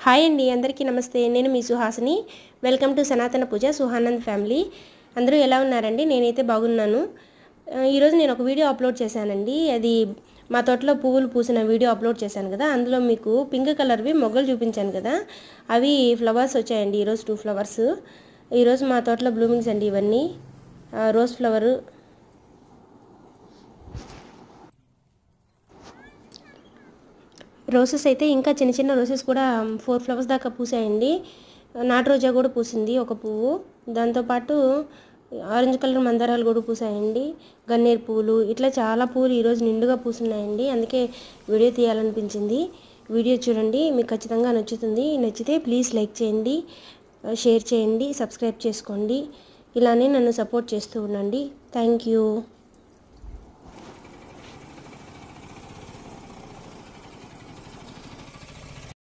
Hi అండి, అందరికీ నమస్తే. నేను మీ సుహాసిని. వెల్కమ్ టు సనాతన పూజ సుహానంద్ ఫ్యామిలీ. అందరూ ఎలా ఉన్నారండి? నేనైతే బాగున్నాను. ఈరోజు నేను ఒక వీడియో అప్లోడ్ చేశానండి. అది మా తోటలో పువ్వులు పూసిన వీడియో అప్లోడ్ చేశాను కదా. అందులో మీకు పింక్ కలర్వి మొగ్గలు చూపించాను కదా, అవి ఫ్లవర్స్ వచ్చాయండి. ఈరోజు 2 ఫ్లవర్స్. ఈరోజు మా తోటలో బ్లూమింగ్స్ అండి ఇవన్నీ. రోజ్ ఫ్లవరు, రోసెస్ అయితే ఇంకా చిన్న చిన్న రోసెస్ కూడా 4 ఫ్లవర్స్ దాకా పూసాయండి. నాటు రోజా కూడా పూసింది ఒక పువ్వు. దాంతోపాటు ఆరెంజ్ కలర్ మందారాలు కూడా పూసాయండి. గన్నేరు పువ్వులు, ఇట్లా చాలా పువ్వులు ఈరోజు నిండుగా పూసున్నాయండి. అందుకే వీడియో తీయాలనిపించింది. వీడియో చూడండి, మీకు ఖచ్చితంగా నచ్చుతుంది. నచ్చితే ప్లీజ్ లైక్ చేయండి, షేర్ చేయండి, సబ్స్క్రైబ్ చేసుకోండి. ఇలానే నన్ను సపోర్ట్ చేస్తూ ఉండండి. Thank you.